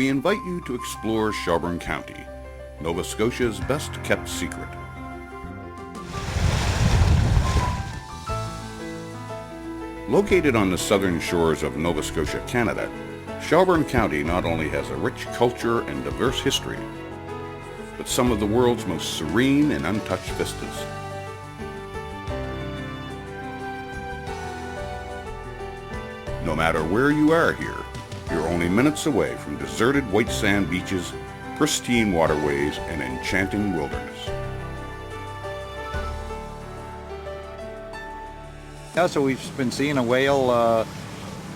we invite you to explore Shelburne County, Nova Scotia's best-kept secret. Located on the southern shores of Nova Scotia, Canada, Shelburne County not only has a rich culture and diverse history, but some of the world's most serene and untouched vistas. No matter where you are here, you're only minutes away from deserted white sand beaches, pristine waterways, and enchanting wilderness. Yeah, so we've been seeing a whale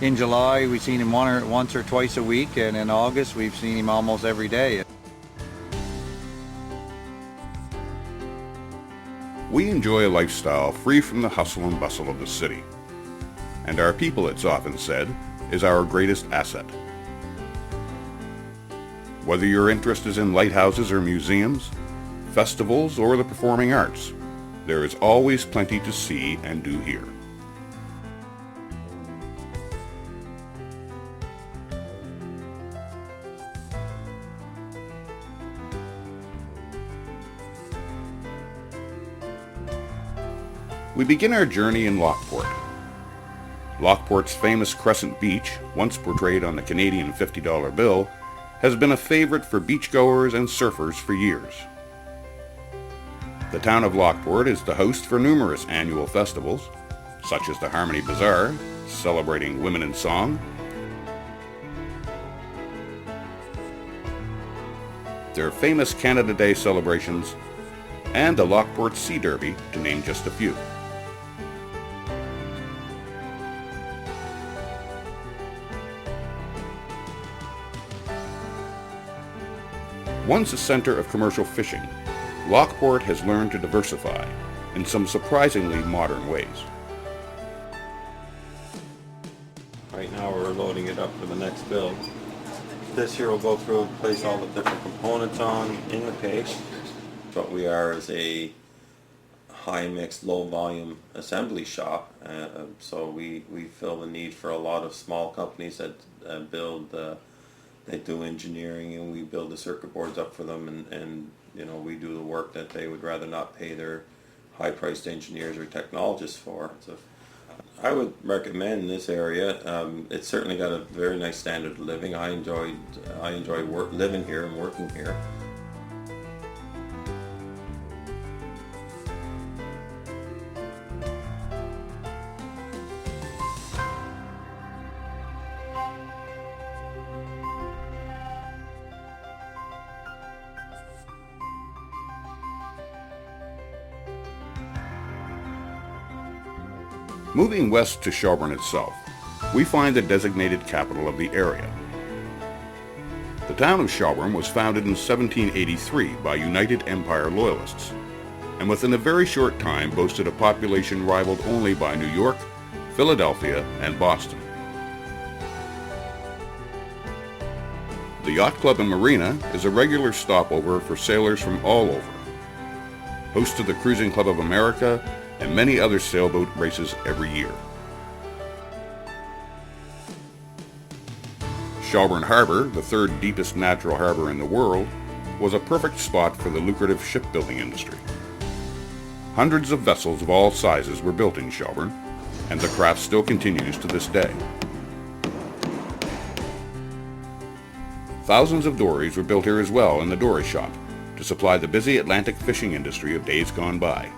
in July. We've seen him once or twice a week, and in August we've seen him almost every day. We enjoy a lifestyle free from the hustle and bustle of the city. And our people, it's often said, is our greatest asset. Whether your interest is in lighthouses or museums, festivals, or the performing arts, there is always plenty to see and do here. We begin our journey in Lockport. Lockport's famous Crescent Beach, once portrayed on the Canadian $50 bill, has been a favorite for beachgoers and surfers for years. The town of Lockport is the host for numerous annual festivals, such as the Harmony Bazaar, celebrating women in song, their famous Canada Day celebrations, and the Lockport Sea Derby, to name just a few. Once a center of commercial fishing, Lockport has learned to diversify in some surprisingly modern ways. Right now we're loading it up for the next build. This here will go through and place all the different components on in the case. What we are is a high mix, low volume assembly shop. So we fill the need for a lot of small companies that build they do engineering, and we build the circuit boards up for them, and you know, we do the work that they would rather not pay their high-priced engineers or technologists for. So I would recommend this area. It's certainly got a very nice standard of living. I enjoy living here and working here. Moving west to Shelburne itself, we find the designated capital of the area. The town of Shelburne was founded in 1783 by United Empire Loyalists, and within a very short time boasted a population rivaled only by New York, Philadelphia, and Boston. The Yacht Club and Marina is a regular stopover for sailors from all over, host to the Cruising Club of America and many other sailboat races every year. Shelburne Harbor, the third deepest natural harbor in the world, was a perfect spot for the lucrative shipbuilding industry. Hundreds of vessels of all sizes were built in Shelburne, and the craft still continues to this day. Thousands of dories were built here as well in the dory shop to supply the busy Atlantic fishing industry of days gone by.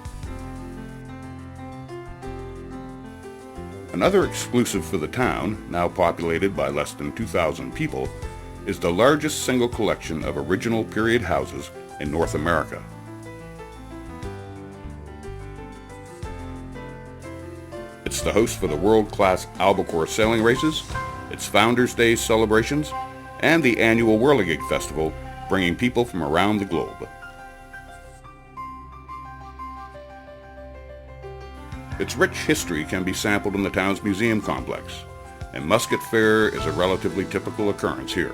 Another exclusive for the town, now populated by less than 2,000 people, is the largest single collection of original period houses in North America. It's the host for the world-class Albacore sailing races, its Founders' Day celebrations, and the annual Whirligig Festival, bringing people from around the globe. Its rich history can be sampled in the town's museum complex, and Musket Fair is a relatively typical occurrence here.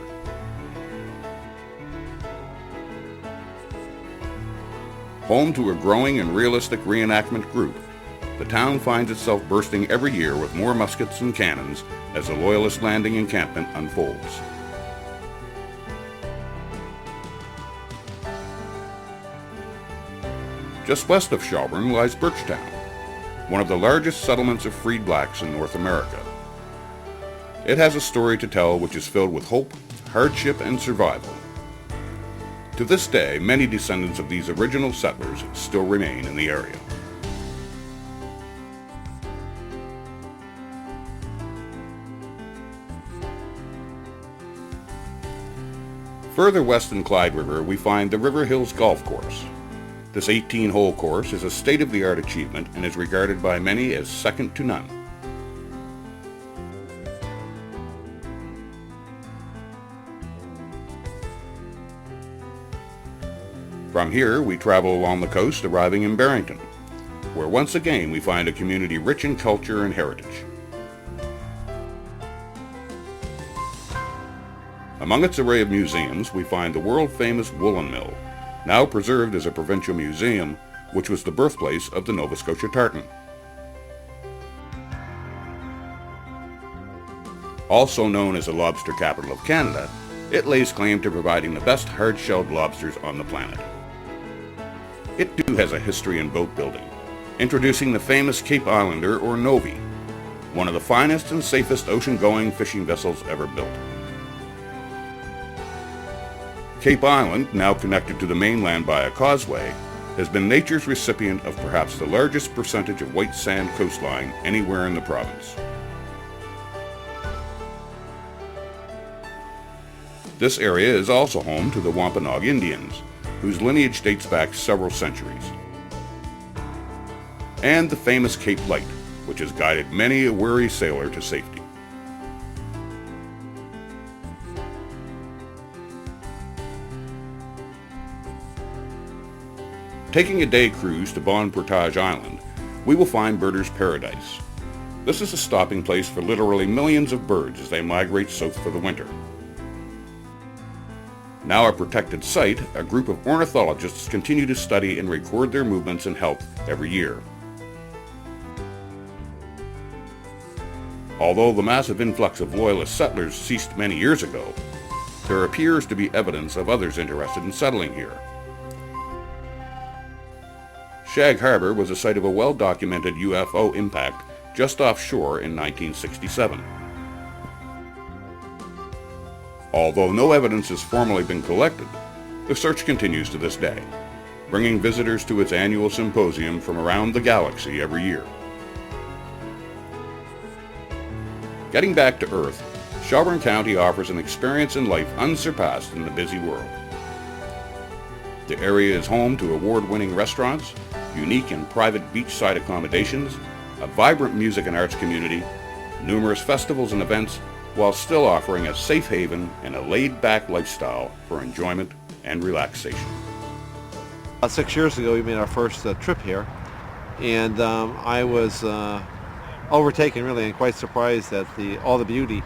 Home to a growing and realistic reenactment group, the town finds itself bursting every year with more muskets and cannons as the Loyalist Landing encampment unfolds. Just west of Shelburne lies Birchtown, one of the largest settlements of freed blacks in North America. It has a story to tell which is filled with hope, hardship, and survival. To this day, many descendants of these original settlers still remain in the area. Further west in Clyde River, we find the River Hills Golf Course. This 18-hole course is a state-of-the-art achievement and is regarded by many as second to none. From here, we travel along the coast, arriving in Barrington, where once again we find a community rich in culture and heritage. Among its array of museums, we find the world-famous Woolen Mill, now preserved as a provincial museum, which was the birthplace of the Nova Scotia tartan. Also known as the lobster capital of Canada, it lays claim to providing the best hard-shelled lobsters on the planet. It too has a history in boat building, introducing the famous Cape Islander or Novi, one of the finest and safest ocean-going fishing vessels ever built. Cape Island, now connected to the mainland by a causeway, has been nature's recipient of perhaps the largest percentage of white sand coastline anywhere in the province. This area is also home to the Wampanoag Indians, whose lineage dates back several centuries, and the famous Cape Light, which has guided many a weary sailor to safety. Taking a day cruise to Bon Portage Island, we will find Birders Paradise. This is a stopping place for literally millions of birds as they migrate south for the winter. Now a protected site, a group of ornithologists continue to study and record their movements and health every year. Although the massive influx of Loyalist settlers ceased many years ago, there appears to be evidence of others interested in settling here. Shag Harbor was the site of a well-documented UFO impact just offshore in 1967. Although no evidence has formally been collected, the search continues to this day, bringing visitors to its annual symposium from around the galaxy every year. Getting back to Earth, Shelburne County offers an experience in life unsurpassed in the busy world. The area is home to award-winning restaurants, unique and private beachside accommodations, a vibrant music and arts community, numerous festivals and events, while still offering a safe haven and a laid-back lifestyle for enjoyment and relaxation. 6 years ago we made our first trip here, and I was overtaken really and quite surprised at all the beauty.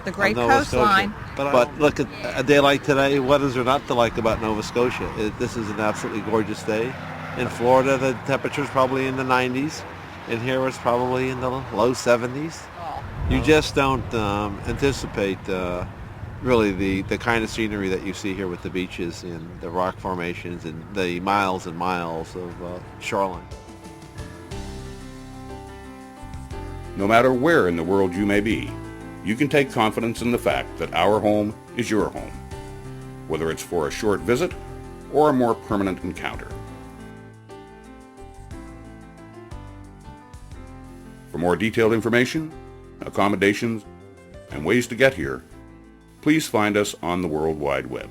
The great Nova coastline. Scotia. But look at a day like today, what is there not to like about Nova Scotia? This is an absolutely gorgeous day. In Florida, the temperature's probably in the 90s, and here it's probably in the low 70s. You just don't anticipate really the kind of scenery that you see here with the beaches and the rock formations and the miles and miles of shoreline. No matter where in the world you may be, you can take confidence in the fact that our home is your home, whether it's for a short visit or a more permanent encounter. For more detailed information, accommodations, and ways to get here, please find us on the World Wide Web.